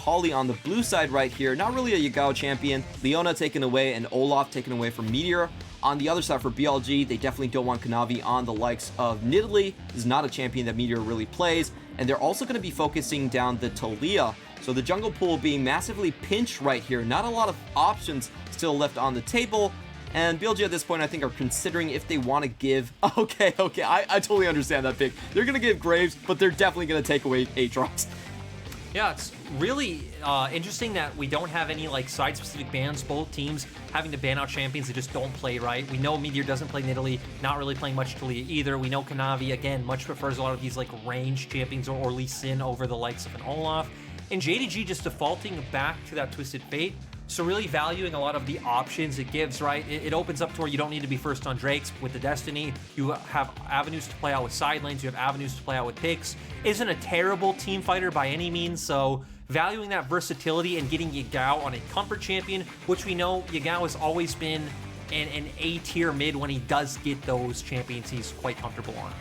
Holly on the blue side right here, not really a Yagao champion. Leona taken away and Olaf taken away from Meteor. On the other side for BLG, they definitely don't want Kanavi on the likes of Nidalee. This is not a champion that Meteor really plays. And they're also going to be focusing down the Talia. So the jungle pool being massively pinched right here. Not a lot of options still left on the table. And BLG at this point, I think, are considering if they want to give... Okay, I totally understand that pick. They're going to give Graves, but they're definitely going to take away Aatrox. Yeah, it's really interesting that we don't have any like side-specific bans. Both teams having to ban out champions that just don't play right. We know Meteor doesn't play Nidalee, not really playing much Talia either. We know Kanavi, again, much prefers a lot of these like ranged champions or Lee Sin over the likes of an Olaf. And JDG just defaulting back to that Twisted Fate. So really valuing a lot of the options it gives, right? It opens up to where you don't need to be first on Drakes with the Destiny. You have avenues to play out with side lanes. You have avenues to play out with picks. Isn't a terrible team fighter by any means. So valuing that versatility and getting Yagao on a comfort champion, which we know Yagao has always been an A-tier mid when he does get those champions he's quite comfortable on.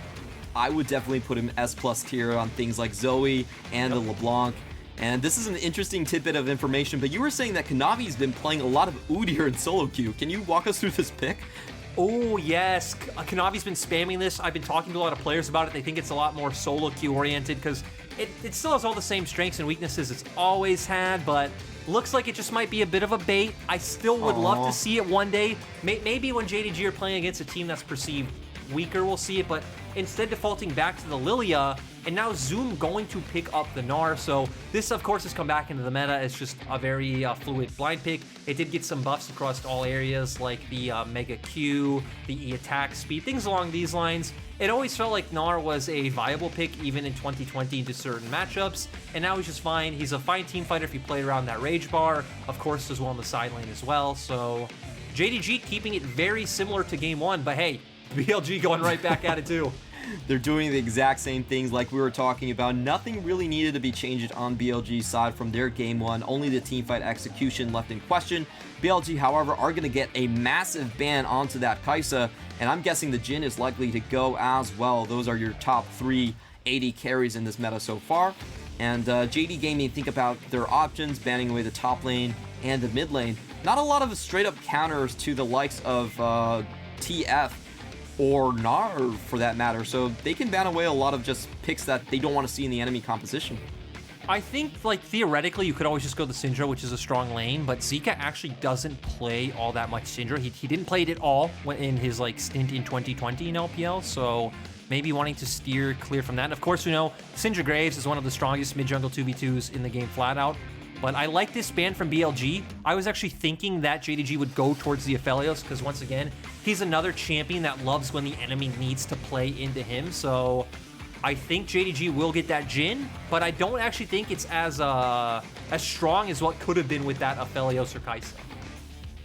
I would definitely put him S+ tier on things like Zoe and the LeBlanc. And this is an interesting tidbit of information, but you were saying that Kanavi's been playing a lot of Udyr in solo queue. Can you walk us through this pick? Oh, yes. Kanavi's been spamming this. I've been talking to a lot of players about it. They think it's a lot more solo queue oriented because it still has all the same strengths and weaknesses it's always had, but looks like it just might be a bit of a bait. I still would love to see it one day. Maybe when JDG are playing against a team that's perceived weaker, we'll see it, but instead defaulting back to the Lilia, and now Zoom going to pick up the Gnar. So this, of course, has come back into the meta. It's just a very fluid blind pick. It did get some buffs across all areas, like the Mega Q, the E attack speed, things along these lines. It always felt like Gnar was a viable pick, even in 2020 into certain matchups, and now he's just fine. He's a fine team fighter if you play around that Rage Bar. Of course, does well on the side lane as well. So JDG keeping it very similar to Game 1, but hey, BLG going right back at it too. They're doing the exact same things like we were talking about. Nothing really needed to be changed on BLG's side from their Game 1. Only the teamfight execution left in question. BLG, however, are going to get a massive ban onto that Kai'Sa, and I'm guessing the Jhin is likely to go as well. Those are your top 3 AD carries in this meta so far. And JD Gaming, think about their options, banning away the top lane and the mid lane. Not a lot of straight-up counters to the likes of TF or Gnar for that matter, so they can ban away a lot of just picks that they don't want to see in the enemy composition. I think, like, theoretically, you could always just go the Syndra, which is a strong lane, but Zika actually doesn't play all that much Syndra. He didn't play it at all in his, like, stint in 2020 in LPL, so maybe wanting to steer clear from that. And of course, we know Syndra Graves is one of the strongest mid-jungle 2v2s in the game flat out. But I like this ban from BLG. I was actually thinking that JDG would go towards the Aphelios because, once again, he's another champion that loves when the enemy needs to play into him. So I think JDG will get that Jhin, but I don't actually think it's as strong as what could have been with that Aphelios or Kai'Sa.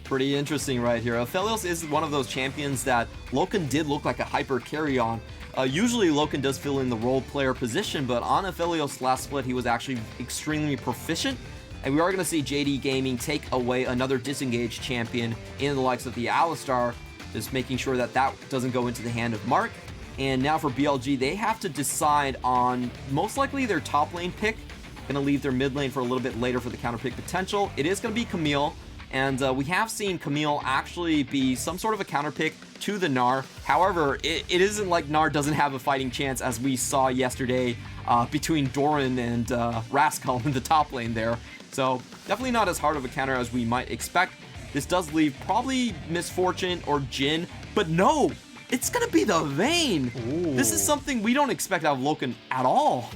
Pretty interesting right here. Aphelios is one of those champions that Loken did look like a hyper carry on. Usually Loken does fill in the role player position, but on Aphelios last split, he was actually extremely proficient. And we are going to see JD Gaming take away another disengaged champion in the likes of the Alistar, just making sure that that doesn't go into the hand of Mark. And now for BLG, they have to decide on most likely their top lane pick. Going to leave their mid lane for a little bit later for the counter pick potential. It is going to be Camille, and we have seen Camille actually be some sort of a counter pick to the Gnar. However, it isn't like Gnar doesn't have a fighting chance, as we saw yesterday between Doran and Rascal in the top lane there. So definitely not as hard of a counter as we might expect. This does leave probably Misfortune or Jhin, but no, it's going to be the Vayne. Ooh. This is something we don't expect out of Loken at all.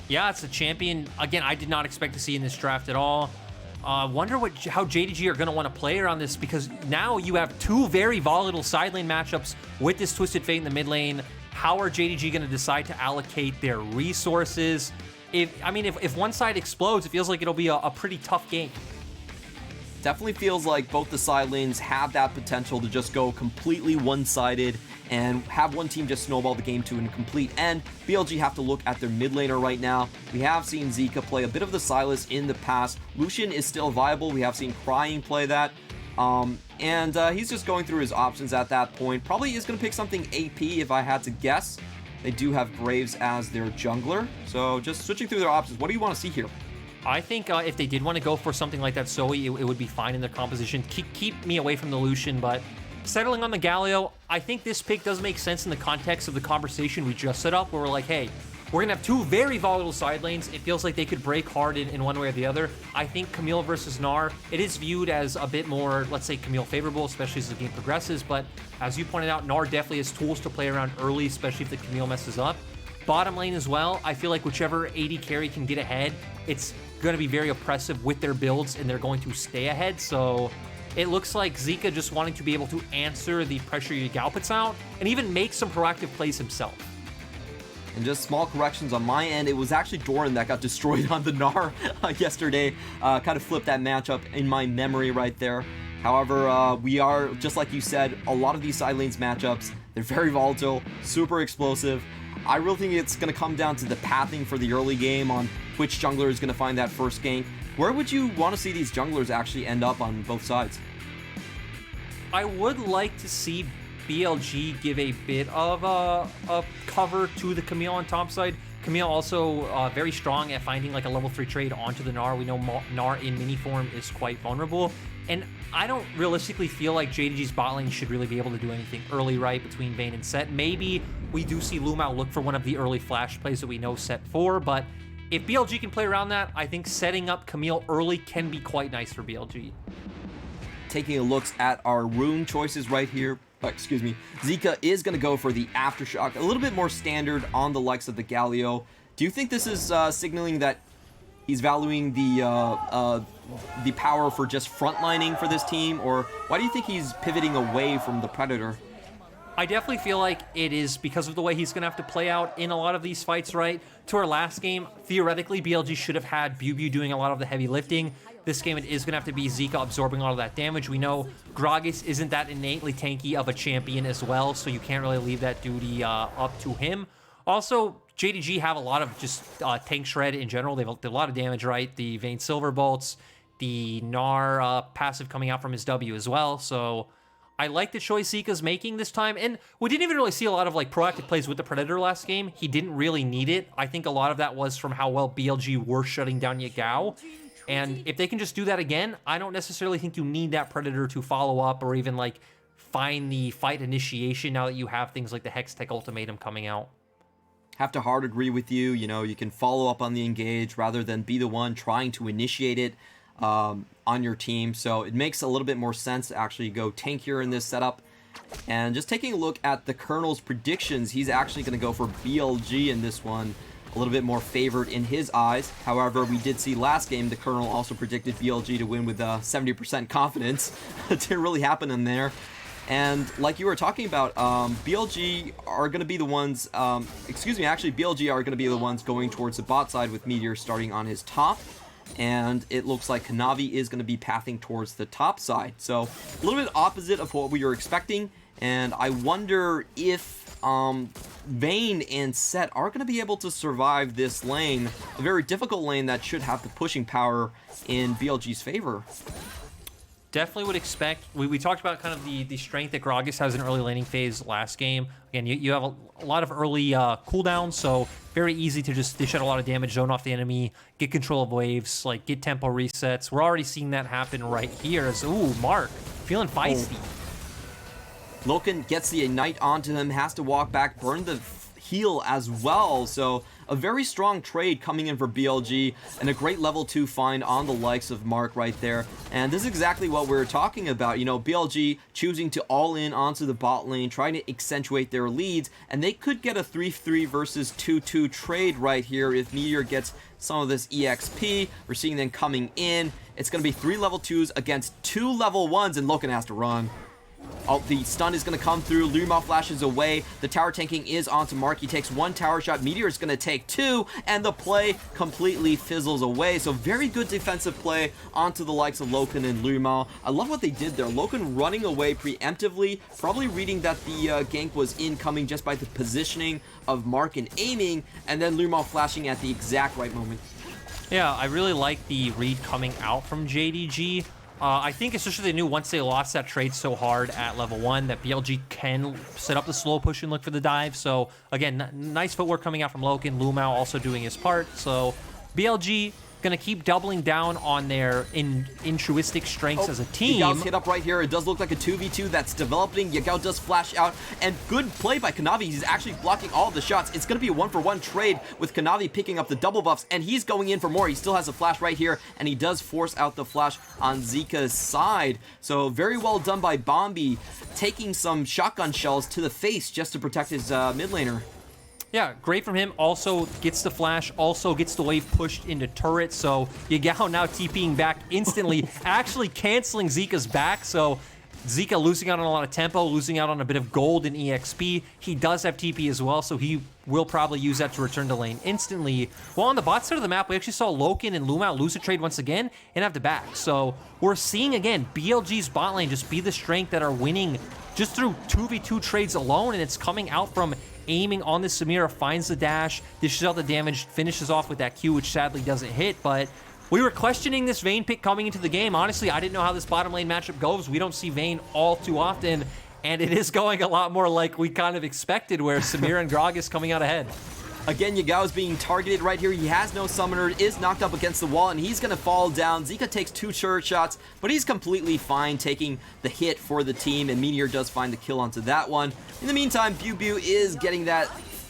Yeah, it's a champion, again, I did not expect to see in this draft at all. Wonder how JDG are going to want to play around this, because now you have 2 very volatile side lane matchups with this Twisted Fate in the mid lane. How are JDG going to decide to allocate their resources? If one side explodes, it feels like it'll be a pretty tough game. Definitely feels like both the side lanes have that potential to just go completely one-sided and have one team just snowball the game to a complete end. BLG have to look at their mid laner right now. We have seen Zika play a bit of the Sylas in the past. Lucian is still viable. We have seen Crying play that. And he's just going through his options at that point. Probably is going to pick something AP if I had to guess. They do have Graves as their jungler. So just switching through their options. What do you want to see here? I think if they did want to go for something like that Zoe, it would be fine in their composition. Keep me away from the Lucian, but settling on the Galio, I think this pick does make sense in the context of the conversation we just set up, where we're like, hey, we're going to have two very volatile side lanes. It feels like they could break hard in one way or the other. I think Camille versus Gnar, it is viewed as a bit more, let's say, Camille favorable, especially as the game progresses. But as you pointed out, Gnar definitely has tools to play around early, especially if the Camille messes up. Bottom lane as well, I feel like whichever AD carry can get ahead, it's going to be very oppressive with their builds, and they're going to stay ahead. So it looks like Zika just wanting to be able to answer the pressure Yagao puts out, and even make some proactive plays himself. And just small corrections on my end, it was actually Doran that got destroyed on the Gnar yesterday. Kind of flipped that matchup in my memory right there. However, we are, just like you said, a lot of these side lanes matchups, they're very volatile, super explosive. I really think it's going to come down to the pathing for the early game on which jungler is going to find that first gank. Where would you want to see these junglers actually end up on both sides? I would like to see BLG give a bit of a cover to the Camille on top side. Camille also very strong at finding like a level 3 trade onto the Gnar. We know Gnar in mini form is quite vulnerable. And I don't realistically feel like JDG's bot lane should really be able to do anything early right between Vayne and Set. Maybe we do see Lumao look for one of the early flash plays that we know Set for, but if BLG can play around that, I think setting up Camille early can be quite nice for BLG. Taking a look at our rune choices right here, excuse me, Zika is going to go for the Aftershock, a little bit more standard on the likes of the Galio. Do you think this is signaling that he's valuing the power for just frontlining for this team, or why do you think he's pivoting away from the Predator? I definitely feel like it is because of the way he's going to have to play out in a lot of these fights, right? To our last game, theoretically, BLG should have had Bubu doing a lot of the heavy lifting. This game, it is going to have to be Zika absorbing all of that damage. We know Gragas isn't that innately tanky of a champion as well, so you can't really leave that duty up to him. Also, JDG have a lot of just tank shred in general. They have a lot of damage, right? The Vayne Silver Bolts, the Gnar passive coming out from his W as well, so I like the choice Zika's making this time, and we didn't even really see a lot of like proactive plays with the Predator last game. He didn't really need it. I think a lot of that was from how well BLG were shutting down Yagao, and if they can just do that again, I don't necessarily think you need that Predator to follow up or even like find the fight initiation now that you have things like the Hextech Ultimatum coming out. Have to hard agree with you. You know, you can follow up on the engage rather than be the one trying to initiate it on your team, so it makes a little bit more sense to actually go tankier in this setup. And just taking a look at the Colonel's predictions, he's actually going to go for BLG in this one, a little bit more favored in his eyes. However, we did see last game the Colonel also predicted BLG to win with 70% confidence. It didn't really happen in there. And like you were talking about, BLG are going to be the ones, BLG are going to be the ones going towards the bot side with Meteor starting on his top. And it looks like Kanavi is going to be pathing towards the top side. So a little bit opposite of what we were expecting. And I wonder if Vayne and Set are going to be able to survive this lane, a very difficult lane that should have the pushing power in BLG's favor. Definitely would expect. We talked about kind of the strength that Gragas has in early laning phase last game. Again, you have a lot of early cooldowns, so very easy to just dish out a lot of damage, zone off the enemy, get control of waves, like get tempo resets. We're already seeing that happen right here. As Mark feeling feisty. Loken gets the ignite onto him, has to walk back, burn the heal as well. So a very strong trade coming in for BLG and a great level 2 find on the likes of Mark right there. And this is exactly what we're talking about. You know, BLG choosing to all in onto the bot lane, trying to accentuate their leads, and they could get a 3-3 versus 2-2 trade right here if Meteor gets some of this EXP. We're seeing them coming in. It's going to be 3 level 2s against 2 level 1s, and Loken has to run. Oh, the stun is going to come through. Lumao flashes away. The tower tanking is onto Mark. He takes 1 tower shot. Meteor is going to take 2, and the play completely fizzles away. So very good defensive play onto the likes of Loken and Lumao. I love what they did there. Loken running away preemptively, probably reading that the gank was incoming just by the positioning of Mark and aiming, and then Lumao flashing at the exact right moment. Yeah, I really like the read coming out from JDG. I think especially they knew once they lost that trade so hard at level 1 that BLG can set up the slow push and look for the dive. So again, nice footwork coming out from Loken. Lumao also doing his part. So BLG going to keep doubling down on their intruistic strengths as a team. Yagao's hit up right here. It does look like a 2v2 that's developing. Yagao does flash out, and good play by Kanavi. He's actually blocking all of the shots. It's going to be a 1-for-1 trade with Kanavi picking up the double buffs, and he's going in for more. He still has a flash right here, and he does force out the flash on Zika's side. So very well done by Bombi, taking some shotgun shells to the face just to protect his mid laner. Yeah, great from him. Also gets the flash, also gets the wave pushed into turret. So Yagao now TPing back instantly, actually canceling Zika's back. So Zika losing out on a lot of tempo, losing out on a bit of gold in EXP. He does have TP as well, so he will probably use that to return to lane instantly. While on the bot side of the map, we actually saw Loken and Lumao lose a trade once again and have the back. So we're seeing, again, BLG's bot lane just be the strength that are winning just through 2v2 trades alone, and it's coming out from aiming on the Samira, finds the dash, dishes out the damage, finishes off with that Q, which sadly doesn't hit, but we were questioning this Vayne pick coming into the game. Honestly, I didn't know how this bottom lane matchup goes. We don't see Vayne all too often, and it is going a lot more like we kind of expected, where Samira and Grog is coming out ahead. Again, Yagao is being targeted right here. He has no summoner, is knocked up against the wall, and he's going to fall down. Zika takes 2 turret shots, but he's completely fine taking the hit for the team, and Meteor does find the kill onto that one. In the meantime, Biu is getting that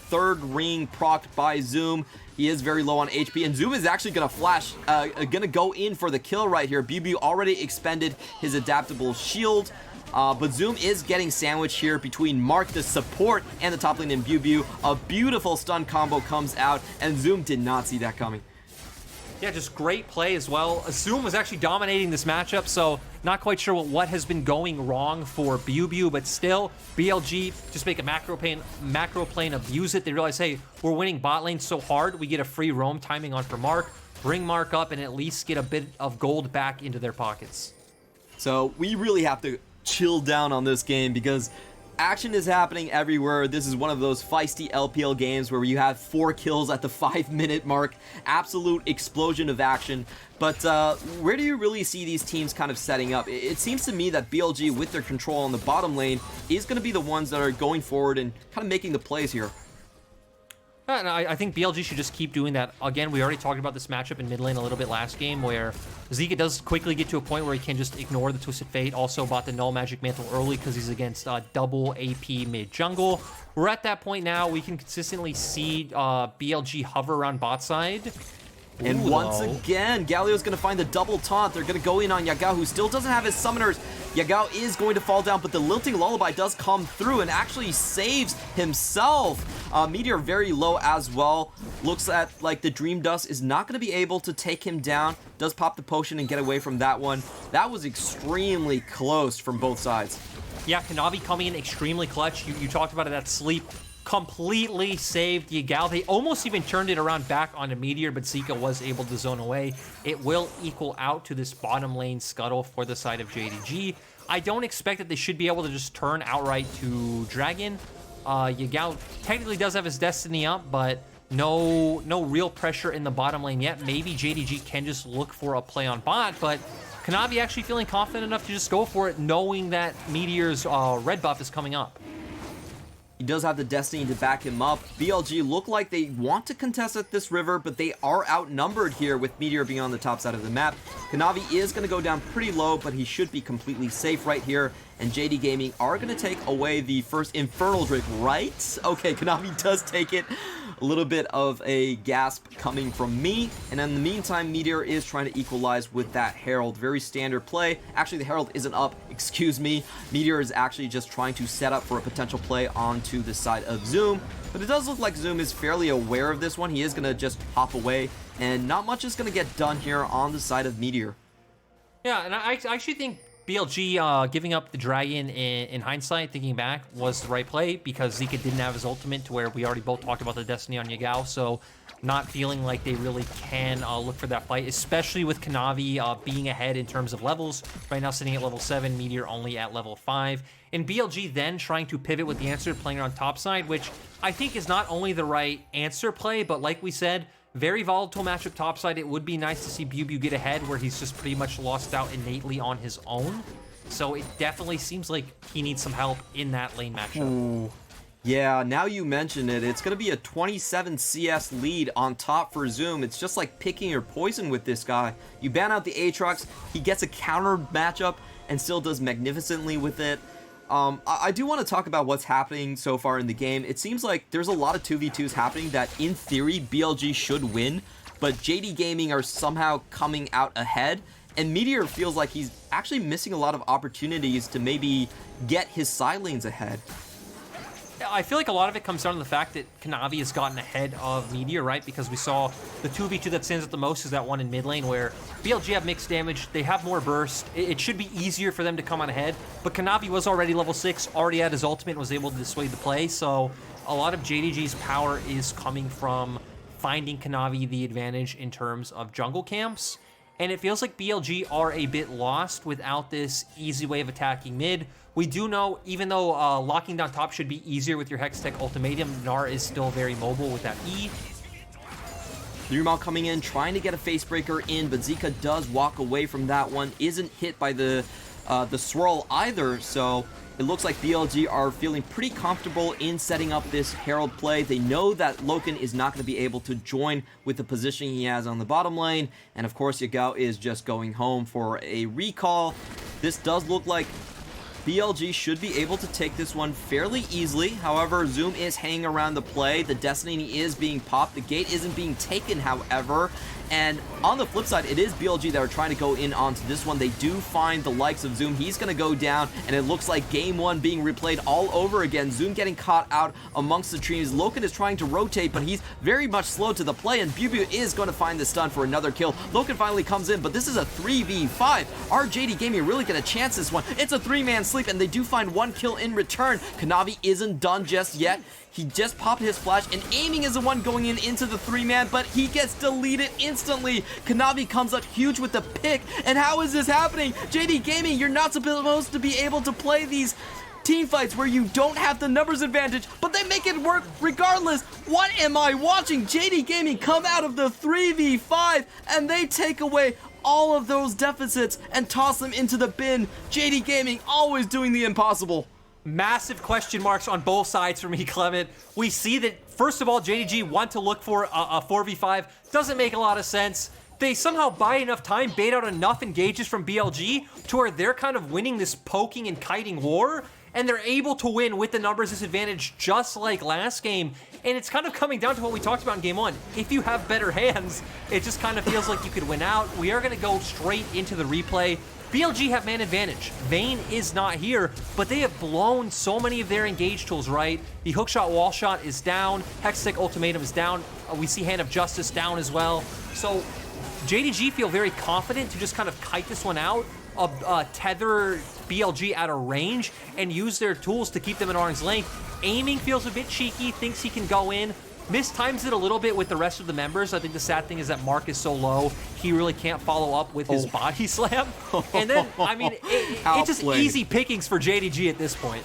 3rd ring procced by Zoom. He is very low on HP, and Zoom is actually going to flash, going to go in for the kill right here. Biu already expended his adaptable shield. But Zoom is getting sandwiched here between Mark, the support, and the top lane in Biu. A beautiful stun combo comes out, and Zoom did not see that coming. Yeah, just great play as well. Zoom was actually dominating this matchup, so not quite sure what has been going wrong for Biu, but still, BLG just make a macro plane, abuse it. They realize, hey, we're winning bot lane so hard, we get a free roam timing on for Mark, bring Mark up, and at least get a bit of gold back into their pockets. So we really have to chill down on this game because action is happening everywhere. This is one of those feisty LPL games where you have 4 kills at the 5-minute mark. Absolute explosion of action. But where do you really see these teams kind of setting up? It seems to me that BLG, with their control on the bottom lane, is going to be the ones that are going forward and kind of making the plays here. And I think BLG should just keep doing that. Again, we already talked about this matchup in mid lane a little bit last game, where Zika does quickly get to a point where he can just ignore the Twisted Fate. Also bought the Null Magic Mantle early because he's against double AP mid jungle. We're at that point now. We can consistently see BLG hover around bot side. And once again, Galio's going to find the double taunt. They're going to go in on Yagao, who still doesn't have his summoners. Yagao is going to fall down, but the Lilting Lullaby does come through and actually saves himself. Meteor very low as well. Looks at like the Dream Dust is not going to be able to take him down. Does pop the potion and get away from that one. That was extremely close from both sides. Yeah, Kanavi coming in extremely clutch. You talked about it, that sleep. Completely saved Yagao. They almost even turned it around back onto Meteor, but Zika was able to zone away. It will equal out to this bottom lane scuttle for the side of JDG. I don't expect that they should be able to just turn outright to Dragon. Yagao technically does have his destiny up, but no real pressure in the bottom lane yet. Maybe JDG can just look for a play on bot, but Kanavi actually feeling confident enough to just go for it, knowing that Meteor's red buff is coming up. He does have the Destiny to back him up. BLG look like they want to contest at this river, but they are outnumbered here with Meteor being on the top side of the map. Kanavi is going to go down pretty low, but he should be completely safe right here. And JD Gaming are going to take away the first Infernal Drake, right? Okay, Kanavi does take it. A little bit of a gasp coming from me. And in the meantime, Meteor is trying to equalize with that Herald. Very standard play. Actually, the Herald isn't up. Excuse me. Meteor is actually just trying to set up for a potential play onto the side of Zoom. But it does look like Zoom is fairly aware of this one. He is going to just hop away. And not much is going to get done here on the side of Meteor. Yeah, and I actually think BLG giving up the Dragon in hindsight, thinking back, was the right play because Zika didn't have his ultimate, to where we already both talked about the Destiny on Yagao, so not feeling like they really can look for that fight, especially with Kanavi being ahead in terms of levels. Right now sitting at level 7, Meteor only at level 5. And BLG then trying to pivot with the answer, playing on top side, which I think is not only the right answer play, but like we said, very volatile matchup topside. It would be nice to see Biu get ahead where he's just pretty much lost out innately on his own. So it definitely seems like he needs some help in that lane matchup. Ooh. Yeah, now you mention it, it's going to be a 27 CS lead on top for Zoom. It's just like picking your poison with this guy. You ban out the Aatrox, he gets a counter matchup and still does magnificently with it. I do want to talk about what's happening so far in the game. It seems like there's a lot of 2v2s happening that in theory BLG should win, but JD Gaming are somehow coming out ahead. And Meteor feels like he's actually missing a lot of opportunities to maybe get his side lanes ahead. I feel like a lot of it comes down to the fact that Kanavi has gotten ahead of Meteor, right? Because we saw the 2v2 that stands out the most is that one in mid lane where BLG have mixed damage, they have more burst. It should be easier for them to come on ahead, but Kanavi was already level 6, already had his ultimate, and was able to dissuade the play, so a lot of JDG's power is coming from finding Kanavi the advantage in terms of jungle camps. And it feels like BLG are a bit lost without this easy way of attacking mid. We do know, even though locking down top should be easier with your Hextech Ultimatum, Gnar is still very mobile with that E. Lirmal coming in, trying to get a Facebreaker in, but Zika does walk away from that one. Isn't hit by the swirl either, so it looks like BLG are feeling pretty comfortable in setting up this Herald play. They know that Loken is not going to be able to join with the positioning he has on the bottom lane, and of course Yagao is just going home for a recall. This does look like BLG should be able to take this one fairly easily. However, Zoom is hanging around the play. The Destiny is being popped. The gate isn't being taken, however. And on the flip side, it is BLG that are trying to go in onto this one. They do find the likes of Zoom. He's going to go down, and it looks like game one being replayed all over again. Zoom getting caught out amongst the trees. Loken is trying to rotate, but he's very much slow to the play, and Bubu is going to find the stun for another kill. Loken finally comes in, but this is a 3v5. Are JD Gaming really going to chance this one? It's a 3-man sleep, and they do find one kill in return. Kanavi isn't done just yet. He just popped his flash, and aiming is the one going in into the 3-man, but he gets deleted instantly. Kanavi comes up huge with the pick, and how is this happening? JD Gaming, you're not supposed to be able to play these team fights where you don't have the numbers advantage, but they make it work regardless. What am I watching? JD Gaming come out of the 3v5, and they take away all of those deficits and toss them into the bin. JD Gaming always doing the impossible. Massive question marks on both sides for me, Clement. We see that, first of all, JDG want to look for a 4v5. Doesn't make a lot of sense. They somehow buy enough time, bait out enough engages from BLG to where they're kind of winning this poking and kiting war, and they're able to win with the numbers disadvantage just like last game. And it's kind of coming down to what we talked about in game one. If you have better hands, it just kind of feels like you could win out. We are going to go straight into the replay. BLG have man advantage. Vayne is not here, but they have blown so many of their engage tools, right? The hookshot wall shot is down. Hextech Ultimatum is down. We see Hand of Justice down as well. So JDG feel very confident to just kind of kite this one out, tether BLG out of range, and use their tools to keep them at arm's length. Aiming feels a bit cheeky, thinks he can go in. Mistimes it a little bit with the rest of the members. I think the sad thing is that Mark is so low, he really can't follow up with his body slam. And then, I mean, it's just easy pickings for JDG at this point.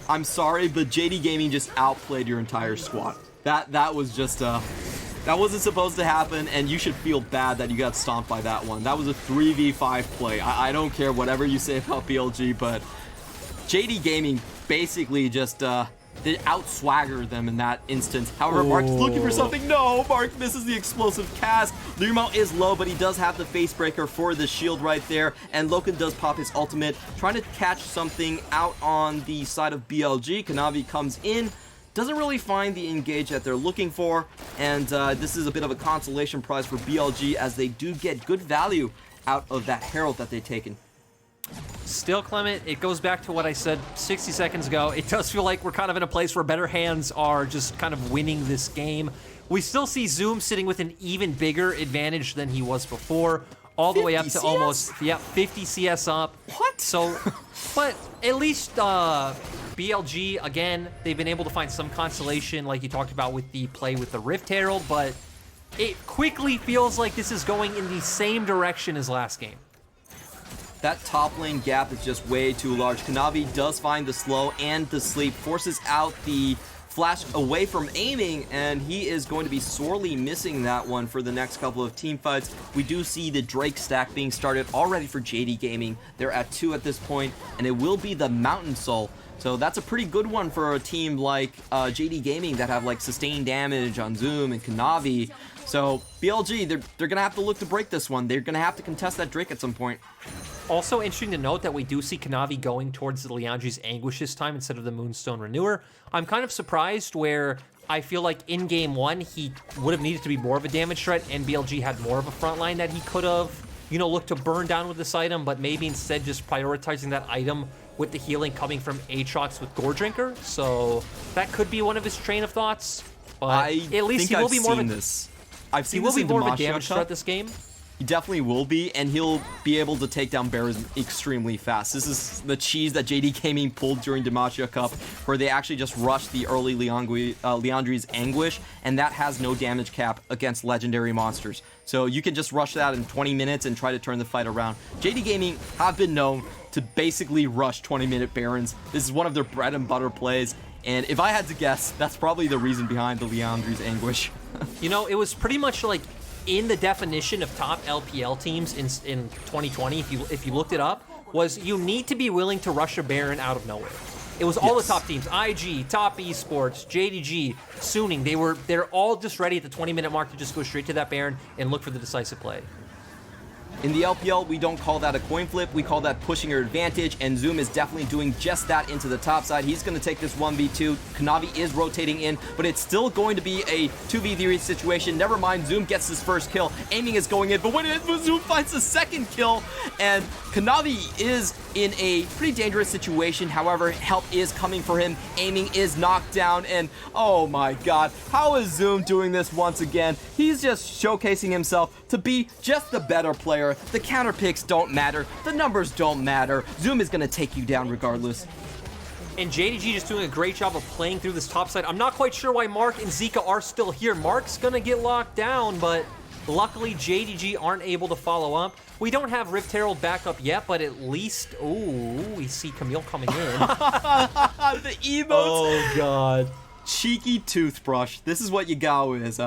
I'm sorry, but JD Gaming just outplayed your entire squad. That was just, that wasn't supposed to happen, and you should feel bad that you got stomped by that one. That was a 3v5 play. I don't care whatever you say about BLG, but JD Gaming basically just, they outswagger them in that instance. However, Mark's looking for something. No, Mark misses the explosive cast. Lirmal is low, but he does have the Facebreaker for the shield right there. And Loken does pop his ultimate, trying to catch something out on the side of BLG. Kanavi comes in, doesn't really find the engage that they're looking for. And this is a bit of a consolation prize for BLG as they do get good value out of that Herald that they've taken. Still, Clement, it goes back to what I said 60 seconds ago. It does feel like we're kind of in a place where better hands are just kind of winning this game. We still see Zoom sitting with an even bigger advantage than he was before, all the way up to CS? almost 50 CS up. What? So, but at least BLG, again, they've been able to find some consolation, like you talked about with the play with the Rift Herald, but it quickly feels like this is going in the same direction as last game. That top lane gap is just way too large. Kanavi does find the slow and the sleep, forces out the flash away from aiming, and he is going to be sorely missing that one for the next couple of team fights. We do see the Drake stack being started already for JD Gaming. They're at 2 at this point, and it will be the Mountain Soul So that's a pretty good one for a team like JD Gaming that have like sustained damage on Zoom and Kanavi. So BLG, they're going to have to look to break this one. They're going to have to contest that Drake at some point. Also interesting to note that we do see Kanavi going towards the Liandry's Anguish this time instead of the Moonstone Renewer. I'm kind of surprised where I feel like in game one, he would have needed to be more of a damage threat, and BLG had more of a front line that he could have, you know, looked to burn down with this item, but maybe instead just prioritizing that item with the healing coming from Aatrox with Gore Drinker. So that could be one of his train of thoughts. But at least he will be more of a this. I've seen he will this be more of a Demacia damage Cup. threat this game. He definitely will be, and he'll be able to take down bears extremely fast. This is the cheese that JD Gaming pulled during Demacia Cup, where they actually just rushed the early Liandry's Anguish, and that has no damage cap against legendary monsters. So you can just rush that in 20 minutes and try to turn the fight around. JD Gaming have been known to basically rush 20-minute Barons. This is one of their bread and butter plays, and if I had to guess, that's probably the reason behind the Liandry's Anguish. You know, it was pretty much like in the definition of top LPL teams in 2020, if you looked it up, was you need to be willing to rush a Baron out of nowhere. It was all the top teams: IG, Top Esports, JDG, Suning. They're all just ready at the 20-minute mark to just go straight to that Baron and look for the decisive play. In the LPL, we don't call that a coin flip, we call that pushing your advantage, and Zoom is definitely doing just that into the top side. He's going to take this 1v2. Kanavi is rotating in, but it's still going to be a 2v3 situation. Never mind, Zoom gets his first kill. Aiming is going in, but when Zoom finds the second kill, and Kanavi is in a pretty dangerous situation. However, help is coming for him. Aiming is knocked down, and oh my god, how is Zoom doing this once again? He's just showcasing himself to be just the better player. The counter picks don't matter. The numbers don't matter. Zoom is going to take you down regardless. And JDG just doing a great job of playing through this top side. I'm not quite sure why Mark and Zika are still here. Mark's going to get locked down, but luckily JDG aren't able to follow up. We don't have Rift Herald back up yet, but at least... Ooh, we see Camille coming in. The emotes. Oh, God. Cheeky toothbrush. This is what Yagao is.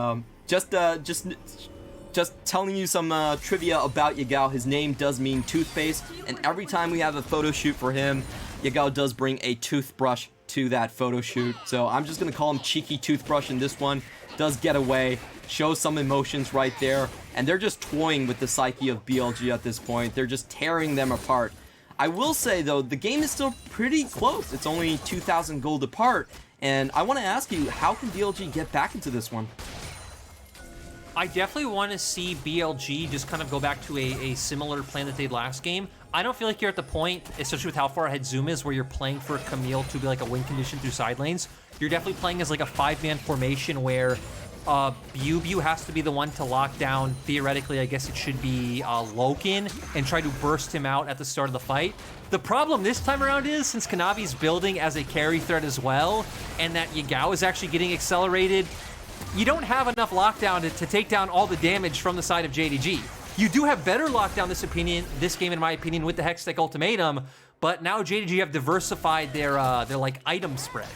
Just telling you some trivia about Yagao. His name does mean toothpaste, and every time we have a photo shoot for him, Yagao does bring a toothbrush to that photo shoot. So I'm just going to call him Cheeky Toothbrush in this one. Does get away, shows some emotions right there, and they're just toying with the psyche of BLG at this point. They're just tearing them apart. I will say, though, the game is still pretty close. It's only 2,000 gold apart, and I want to ask you, how can BLG get back into this one? I definitely want to see BLG just kind of go back to a similar plan that they did last game. I don't feel like you're at the point, especially with how far ahead Zoom is, where you're playing for Camille to be like a win condition through side lanes. You're definitely playing as like a 5-man formation where BuBu has to be the one to lock down. Theoretically, I guess it should be Loken and try to burst him out at the start of the fight. The problem this time around is, since Kanavi's building as a carry threat as well, and that Yagao is actually getting accelerated, you don't have enough lockdown to take down all the damage from the side of JDG. You do have better lockdown this game, in my opinion, with the Hextech Ultimatum, but now JDG have diversified their like item spread.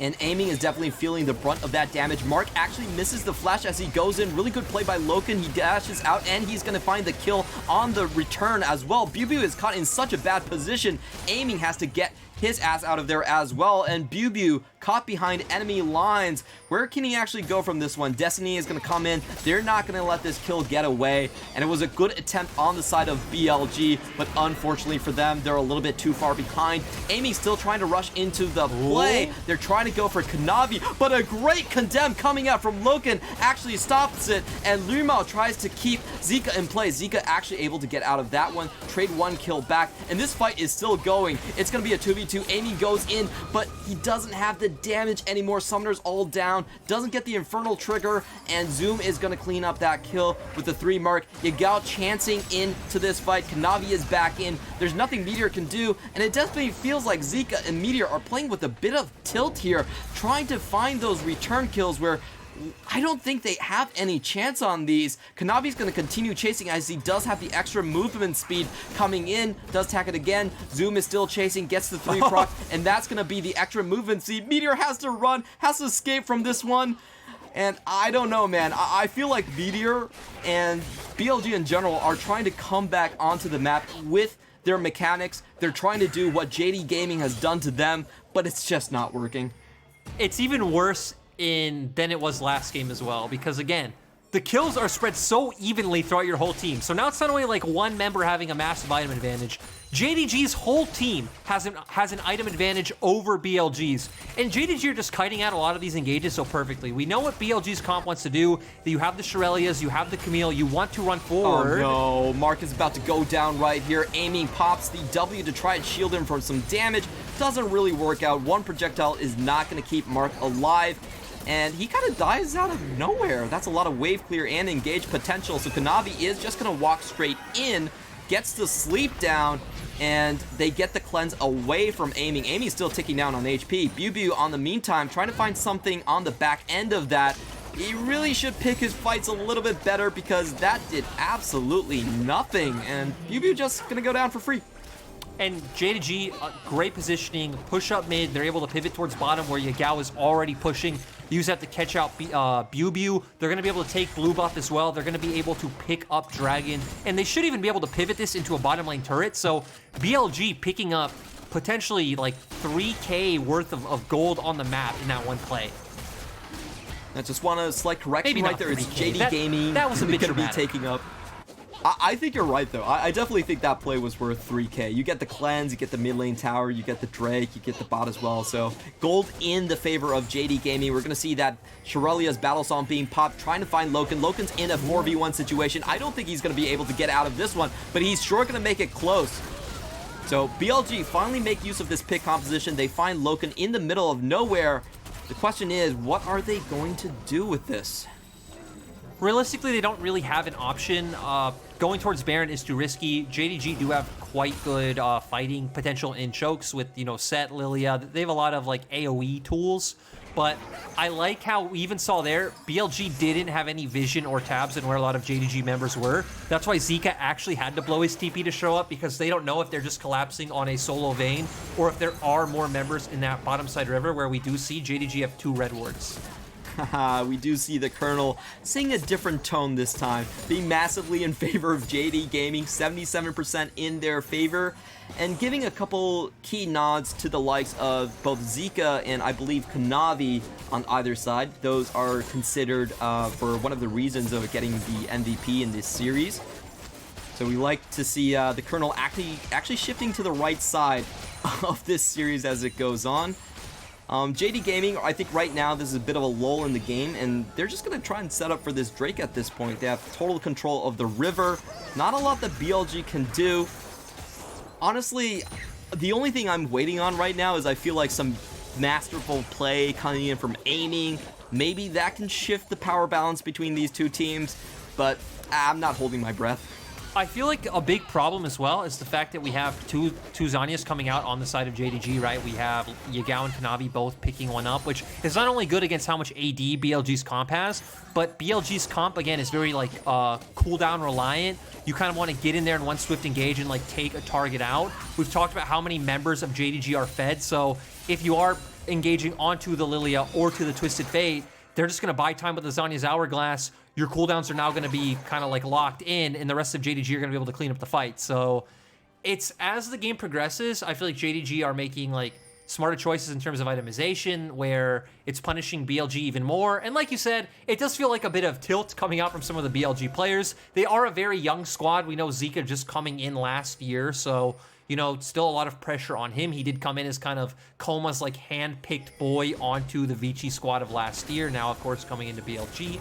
And Aiming is definitely feeling the brunt of that damage. Mark actually misses the flash as he goes in. Really good play by Loken. He dashes out, and he's going to find the kill on the return as well. BuBu is caught in such a bad position. Aiming has to get his ass out of there as well, and BuBu caught behind enemy lines. Where can he actually go from this one? Destiny is going to come in. They're not going to let this kill get away, and it was a good attempt on the side of BLG, but unfortunately for them, they're a little bit too far behind. Amy still trying to rush into the play. They're trying to go for Kanavi, but a great condemn coming out from Loken actually stops it, and Lumao tries to keep Zika in play. Zika actually able to get out of that one, trade one kill back, and this fight is still going. It's going to be a 2v2. Amy goes in, but he doesn't have the damage anymore. Summoner's all down, doesn't get the Infernal trigger, and Zoom is going to clean up that kill with the 3 mark. Yagao chancing into this fight. Kanavi is back in. There's nothing Meteor can do, and it definitely feels like Zika and Meteor are playing with a bit of tilt here, trying to find those return kills where I don't think they have any chance on these. Kanavi's going to continue chasing as he does have the extra movement speed coming in. Does tack it again. Zoom is still chasing, gets the 3 proc, and that's going to be the extra movement speed. Meteor has to run, has to escape from this one. And I don't know, man. I feel like Meteor and BLG in general are trying to come back onto the map with their mechanics. They're trying to do what JD Gaming has done to them, but it's just not working. It's even worse than it was last game as well, because again, the kills are spread so evenly throughout your whole team. So now it's not only like one member having a massive item advantage. JDG's whole team has an item advantage over BLG's. And JDG are just kiting out a lot of these engages so perfectly. We know what BLG's comp wants to do. That you have the Shirelias, you have the Camille, you want to run forward. Oh no, Mark is about to go down right here. Aiming pops the W to try and shield him from some damage. Doesn't really work out. One projectile is not going to keep Mark alive. And he kind of dies out of nowhere. That's a lot of wave clear and engage potential. So Kanavi is just going to walk straight in, gets the sleep down, and they get the cleanse away from Aiming. Aiming's still ticking down on HP. BuBu, on the meantime, trying to find something on the back end of that. He really should pick his fights a little bit better because that did absolutely nothing. And BuBu just going to go down for free. And JDG, great positioning, push up mid. They're able to pivot towards bottom where Yagao is already pushing. Use that to catch out BuBu. They're going to be able to take blue buff as well. They're going to be able to pick up Dragon. And they should even be able to pivot this into a bottom lane turret. So BLG picking up potentially like 3K worth of gold on the map in that one play. I just want to slight correction Maybe right there. It's JD Gaming. That was a bit going to be dramatic. taking up. I think you're right, though. I definitely think that play was worth 3K. You get the cleanse, you get the mid lane tower, you get the Drake, you get the bot as well. So gold in the favor of JD Gaming. We're going to see that Shirelia's battle song being popped, trying to find Loken. Loken's in a 4v1 situation. I don't think he's going to be able to get out of this one, but he's sure going to make it close. So BLG finally make use of this pick composition. They find Loken in the middle of nowhere. The question is, what are they going to do with this? Realistically, they don't really have an option. Going towards Baron is too risky. JDG do have quite good fighting potential in chokes with, Set, Lilia. They have a lot of like AoE tools, but I like how we even saw there, BLG didn't have any vision or tabs in where a lot of JDG members were. That's why Zika actually had to blow his TP to show up, because they don't know if they're just collapsing on a solo Vayne or if there are more members in that bottom side river where we do see JDG have 2 red wards. We do see the Colonel sing a different tone this time, being massively in favor of JD Gaming, 77% in their favor, and giving a couple key nods to the likes of both Zika and I believe Kanavi on either side. Those are considered for one of the reasons of getting the MVP in this series. So we like to see the Colonel actually shifting to the right side of this series as it goes on. JD Gaming, I think right now this is a bit of a lull in the game, and they're just going to try and set up for this Drake at this point. They have total control of the river. Not a lot that BLG can do. Honestly, the only thing I'm waiting on right now is I feel like some masterful play coming in from Aiming. Maybe that can shift the power balance between these two teams, but I'm not holding my breath. I feel like a big problem as well is the fact that we have two Zhonya's coming out on the side of JDG, right? We have Yagao and Kanavi both picking one up, which is not only good against how much AD BLG's comp has, but BLG's comp, again, is very, like, cooldown reliant. You kind of want to get in there in one swift engage and, like, take a target out. We've talked about how many members of JDG are fed, so if you are engaging onto the Lilia or to the Twisted Fate, they're just going to buy time with the Zhonya's Hourglass. Your cooldowns are now going to be kind of like locked in, and the rest of JDG are going to be able to clean up the fight. So it's, as the game progresses, I feel like JDG are making like smarter choices in terms of itemization, where it's punishing BLG even more. And like you said, it does feel like a bit of tilt coming out from some of the BLG players. They are a very young squad. We know Zika just coming in last year, so still a lot of pressure on him. He did come in as kind of Koma's like hand-picked boy onto the Vici squad of last year. Now, of course, coming into BLG.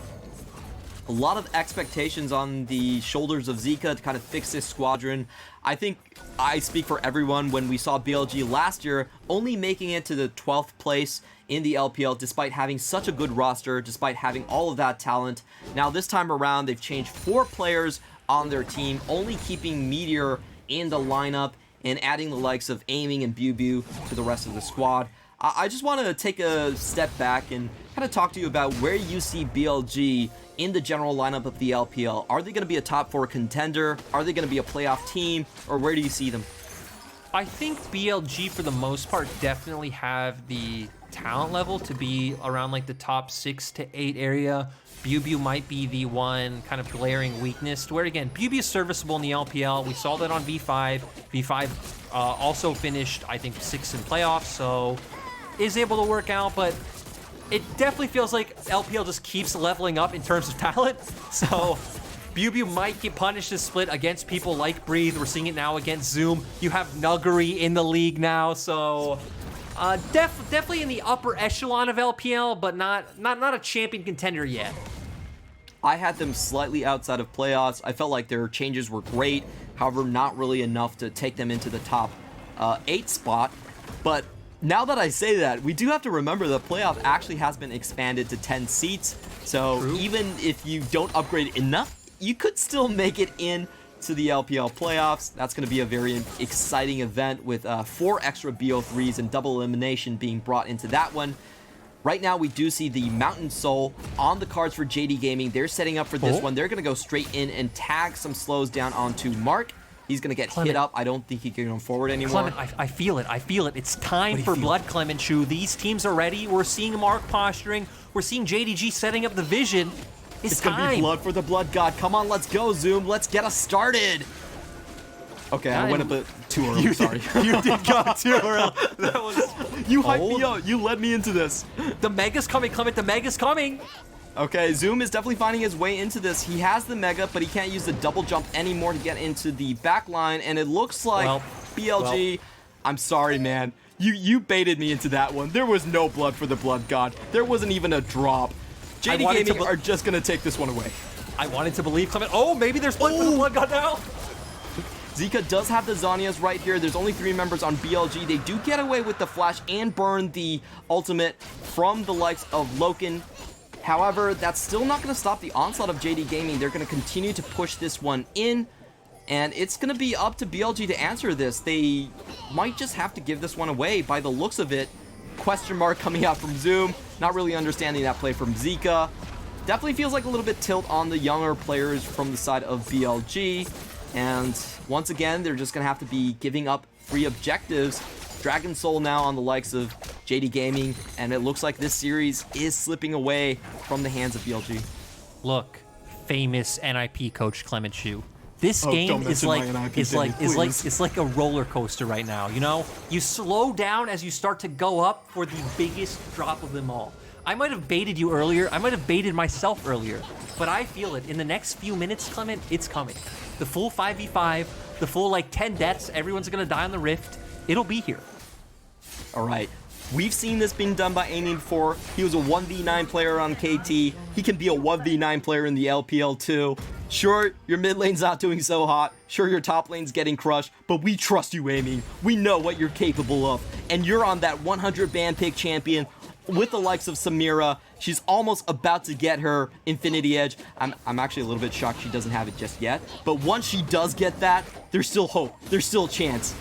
A lot of expectations on the shoulders of Zika to kind of fix this squadron. I think I speak for everyone when we saw BLG last year only making it to the 12th place in the LPL despite having such a good roster, despite having all of that talent. Now this time around, they've changed 4 players on their team, only keeping Meteor in the lineup and adding the likes of Aiming and BuBu to the rest of the squad. I just want to take a step back and kind of talk to you about where you see BLG in the general lineup of the LPL. Are they going to be a top 4 contender? Are they going to be a playoff team? Or where do you see them? I think BLG, for the most part, definitely have the talent level to be around like the top 6 to 8 area. BLG might be the one kind of glaring weakness to where, again, BLG is serviceable in the LPL. We saw that on V5. V5 also finished, I think, 6th in playoffs, so is able to work out, but it definitely feels like LPL just keeps leveling up in terms of talent. So BLG might get punished this split against people like Breathe. We're seeing it now against Zoom. You have Nuggery in the league now, so definitely in the upper echelon of LPL, but not a champion contender yet. I had them slightly outside of playoffs. I felt like their changes were great, however, not really enough to take them into the top 8 spot. But now that I say that, we do have to remember the playoff actually has been expanded to 10 seats. So True. Even if you don't upgrade enough, you could still make it in to the LPL playoffs. That's going to be a very exciting event with 4 extra BO3s and double elimination being brought into that one. Right now, we do see the Mountain Soul on the cards for JD Gaming. They're setting up for this one. They're going to go straight in and tag some slows down onto Mark. He's going to get hit up. I don't think he can go forward anymore. Clement, I feel it. I feel it. It's time for blood, Clement Chu. These teams are ready. We're seeing Mark posturing. We're seeing JDG setting up the vision. It's going to be blood for the blood god. Come on, let's go, Zoom. Let's get us started. Okay, I went a bit too early. Sorry. You did go too early. That was... You hyped me up. You led me into this. The Mega's coming, Clement. The Mega's coming. Okay, Zoom is definitely finding his way into this. He has the Mega, but he can't use the double jump anymore to get into the back line, and it looks like BLG... I'm sorry, man. You baited me into that one. There was no blood for the blood god. There wasn't even a drop. JD Gaming are just going to take this one away. I wanted to believe Clement. Oh, maybe there's blood for the blood god now. Zika does have the Zhonya's right here. There's only 3 members on BLG. They do get away with the flash and burn the ultimate from the likes of Loken. However, that's still not going to stop the onslaught of JD Gaming. They're going to continue to push this one in, and it's going to be up to BLG to answer this. They might just have to give this one away by the looks of it. Question mark coming out from Zoom. Not really understanding that play from Zika. Definitely feels like a little bit tilt on the younger players from the side of BLG. And once again, they're just going to have to be giving up free objectives. Dragon Soul now on the likes of JD Gaming, and it looks like this series is slipping away from the hands of BLG. Look, famous NIP coach Clement Chu. This game is like a roller coaster right now, you know? You slow down as you start to go up for the biggest drop of them all. I might have baited you earlier. I might have baited myself earlier. But I feel it. In the next few minutes, Clement, it's coming. The full 5v5, the full, 10 deaths, everyone's going to die on the Rift. It'll be here. All right. We've seen this being done by Amy before. He was a 1v9 player on KT. He can be a 1v9 player in the LPL too. Sure, your mid lane's not doing so hot. Sure, your top lane's getting crushed. But we trust you, Amy. We know what you're capable of. And you're on that 100 ban pick champion with the likes of Samira. She's almost about to get her Infinity Edge. I'm actually a little bit shocked she doesn't have it just yet. But once she does get that, there's still hope. There's still a chance.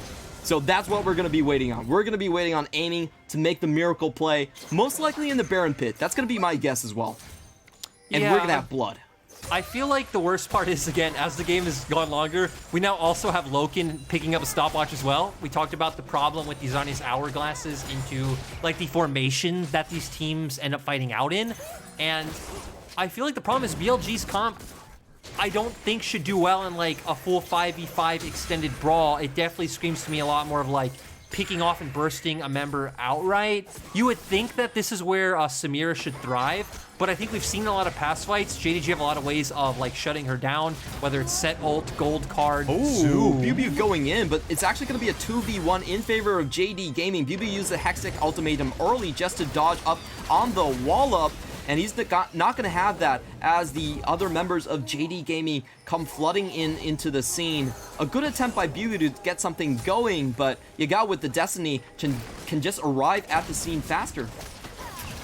So that's what we're going to be waiting on. We're going to be waiting on Amy to make the miracle play, most likely in the Baron Pit. That's going to be my guess as well. And we're going to have blood. I feel like the worst part is, again, as the game has gone longer, we now also have Loken picking up a stopwatch as well. We talked about the problem with these Zhonya's hourglasses into, the formation that these teams end up fighting out in. And I feel like the problem is BLG's comp, I don't think should do well in, a full 5v5 extended brawl. It definitely screams to me a lot more of, picking off and bursting a member outright. You would think that this is where Samira should thrive, but I think we've seen a lot of past fights. JDG have a lot of ways of shutting her down, whether it's set ult, gold card, Zoom. BLG going in, but it's actually going to be a 2v1 in favor of JD Gaming. BLG used the Hextech ultimatum early just to dodge up on the wall up, and he's not going to have that as the other members of JD Gaming come flooding into the scene. A good attempt by BLG to get something going, but Yagao with the Destiny can just arrive at the scene faster.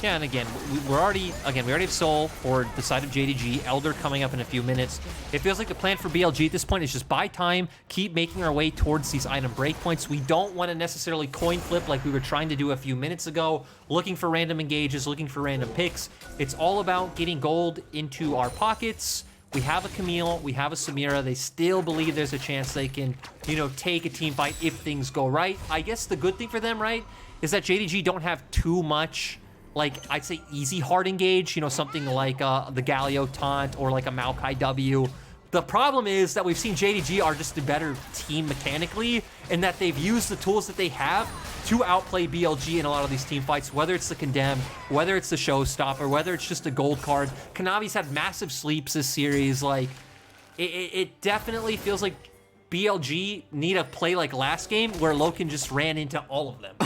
Yeah, and again, we already have Soul for the side of JDG, Elder coming up in a few minutes. It feels like the plan for BLG at this point is just buy time, keep making our way towards these item breakpoints. We don't want to necessarily coin flip like we were trying to do a few minutes ago, looking for random engages, looking for random picks. It's all about getting gold into our pockets. We have a Camille, we have a Samira. They still believe there's a chance they can, you know, take a team fight if things go right. I guess the good thing for them, right, is that JDG don't have too much, like, I'd say easy hard engage, you know, something like the Galio taunt or like a Maokai W. The problem is that we've seen JDG are just a better team mechanically, and that they've used the tools that they have to outplay BLG in a lot of these team fights, whether it's the Condemned, whether it's the Showstopper, whether it's just a gold card. Kanavi's had massive sleeps this series. Like, it definitely feels like BLG need a play like last game where Loken just ran into all of them.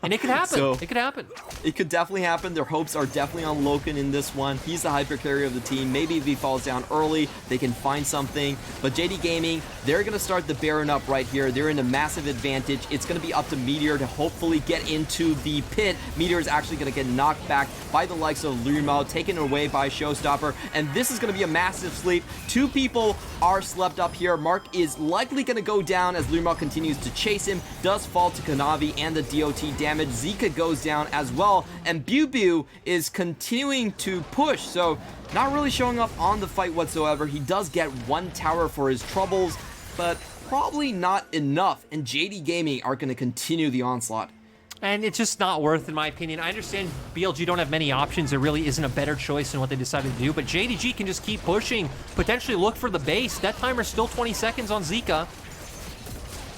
And it could happen. It could happen. It could definitely happen. Their hopes are definitely on Loken in this one. He's the hyper carrier of the team. Maybe if he falls down early, they can find something. But JD Gaming, they're going to start the Baron up right here. They're in a massive advantage. It's going to be up to Meteor to hopefully get into the pit. Meteor is actually going to get knocked back by the likes of Lurimo, taken away by Showstopper. And this is going to be a massive sleep. 2 people are slept up here. Mark is likely going to go down as Lurimo continues to chase him. Does fall to Kanavi and the DOT damage. Zika goes down as well, and Biu is continuing to push, so not really showing up on the fight whatsoever. He does get 1 tower for his troubles, but probably not enough, and JD Gaming are going to continue the onslaught. And it's just not worth, in my opinion. I understand BLG don't have many options. There really isn't a better choice than what they decided to do, but JDG can just keep pushing, potentially look for the base. That timer's still 20 seconds on Zika.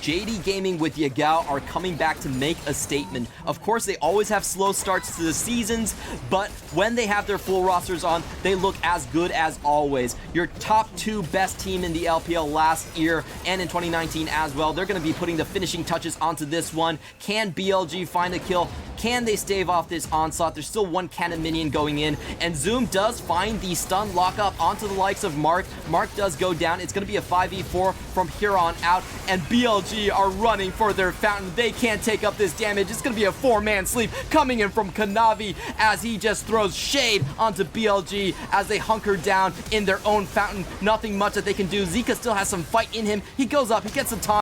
JD Gaming with Yagao are coming back to make a statement. Of course, they always have slow starts to the seasons, but when they have their full rosters on, they look as good as always. Your top 2 best team in the LPL last year and in 2019 as well. They're going to be putting the finishing touches onto this one. Can BLG find a kill? Can they stave off this onslaught? There's still 1 cannon minion going in, and Zoom does find the stun lockup onto the likes of Mark. Mark does go down. It's going to be a 5v4 from here on out, and BLG are running for their fountain. They can't take up this damage. It's going to be a 4-man sleep coming in from Kanavi as he just throws shade onto BLG as they hunker down in their own fountain. Nothing much that they can do. Zika still has some fight in him. He goes up. He gets the taunt.